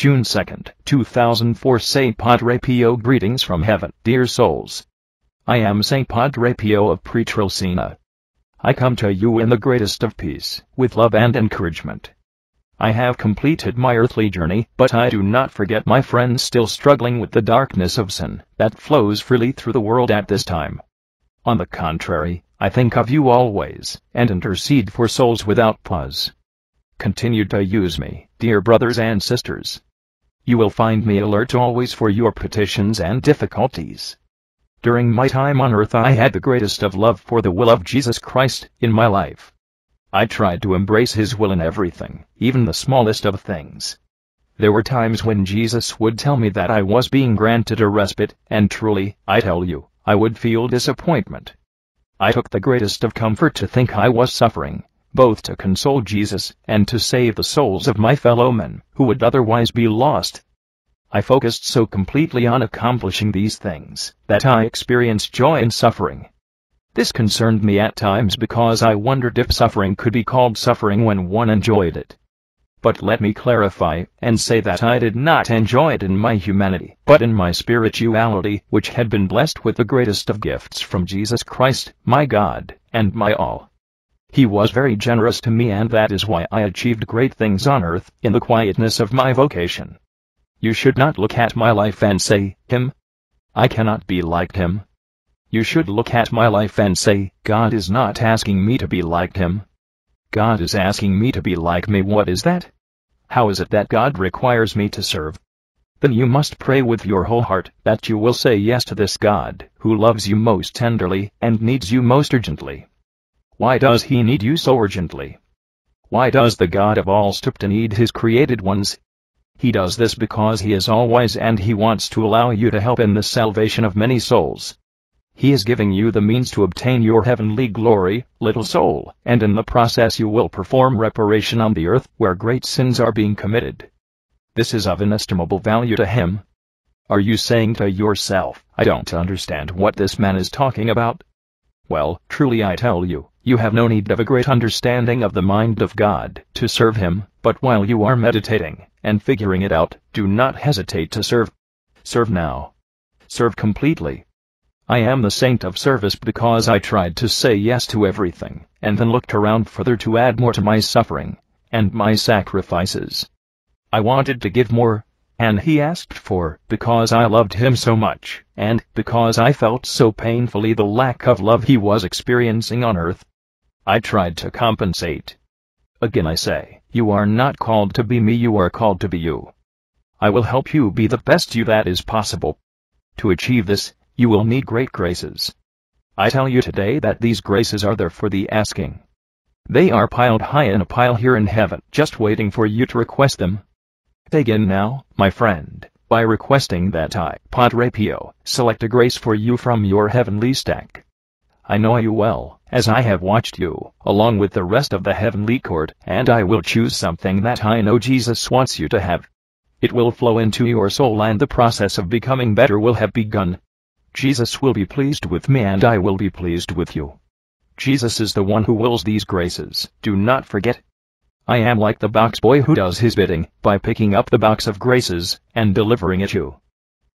June 2nd, 2004. Say Padre Pio. Greetings from heaven, dear souls. I am Saint Padre Pio of Pretrilcina. I come to you in the greatest of peace, with love and encouragement. I have completed my earthly journey, but I do not forget my friends still struggling with the darkness of sin that flows freely through the world at this time. On the contrary, I think of you always, and intercede for souls without pause. Continue to use me, dear brothers and sisters. You will find me alert always for your petitions and difficulties. During my time on earth I had the greatest of love for the will of Jesus Christ in my life. I tried to embrace His will in everything, even the smallest of things. There were times when Jesus would tell me that I was being granted a respite, and truly, I tell you, I would feel disappointment. I took the greatest of comfort to think I was suffering, both to console Jesus and to save the souls of my fellow men, who would otherwise be lost. I focused so completely on accomplishing these things that I experienced joy in suffering. This concerned me at times because I wondered if suffering could be called suffering when one enjoyed it. But let me clarify and say that I did not enjoy it in my humanity, but in my spirituality, which had been blessed with the greatest of gifts from Jesus Christ, my God, and my all. He was very generous to me, and that is why I achieved great things on earth in the quietness of my vocation. You should not look at my life and say, "Him? I cannot be like him." You should look at my life and say, "God is not asking me to be like him. God is asking me to be like me." What is that? How is it that God requires me to serve? Then you must pray with your whole heart that you will say yes to this God, who loves you most tenderly and needs you most urgently. Why does He need you so urgently? Why does the God of all stoop to need His created ones? He does this because He is all wise, and He wants to allow you to help in the salvation of many souls. He is giving you the means to obtain your heavenly glory, little soul, and in the process you will perform reparation on the earth where great sins are being committed. This is of inestimable value to Him. Are you saying to yourself, "I don't understand what this man is talking about"? Well, truly I tell you, you have no need of a great understanding of the mind of God to serve Him, but while you are meditating and figuring it out, do not hesitate to serve. Serve now. Serve completely. I am the saint of service because I tried to say yes to everything, and then looked around further to add more to my suffering and my sacrifices. I wanted to give more, and He asked for, because I loved Him so much, and because I felt so painfully the lack of love He was experiencing on earth. I tried to compensate. Again I say, you are not called to be me, you are called to be you. I will help you be the best you that is possible. To achieve this, you will need great graces. I tell you today that these graces are there for the asking. They are piled high in a pile here in heaven, just waiting for you to request them. Begin now, my friend, by requesting that I, Padre Pio, select a grace for you from your heavenly stack. I know you well, as I have watched you, along with the rest of the heavenly court, and I will choose something that I know Jesus wants you to have. It will flow into your soul, and the process of becoming better will have begun. Jesus will be pleased with me, and I will be pleased with you. Jesus is the one who wills these graces, do not forget. I am like the box boy who does His bidding, by picking up the box of graces, and delivering it to you.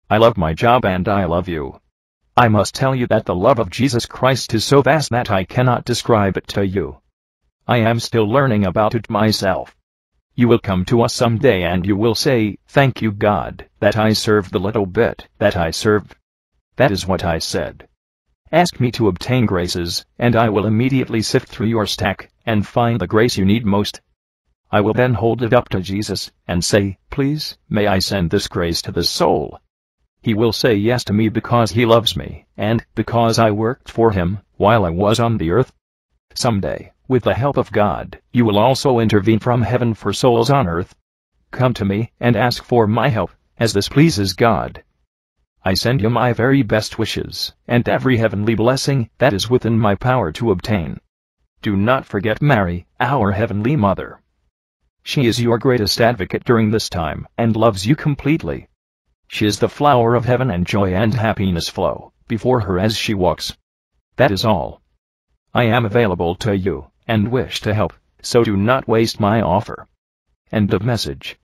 I love my job, and I love you. I must tell you that the love of Jesus Christ is so vast that I cannot describe it to you. I am still learning about it myself. You will come to us someday and you will say, "Thank you, God, that I served the little bit that I served." That is what I said. Ask me to obtain graces, and I will immediately sift through your stack, and find the grace you need most. I will then hold it up to Jesus, and say, "Please, may I send this grace to this soul?" He will say yes to me because He loves me, and because I worked for Him while I was on the earth. Someday, with the help of God, you will also intervene from heaven for souls on earth. Come to me and ask for my help, as this pleases God. I send you my very best wishes, and every heavenly blessing that is within my power to obtain. Do not forget Mary, our Heavenly Mother. She is your greatest advocate during this time, and loves you completely. She is the flower of heaven, and joy and happiness flow before her as she walks. That is all. I am available to you, and wish to help, so do not waste my offer. End of message.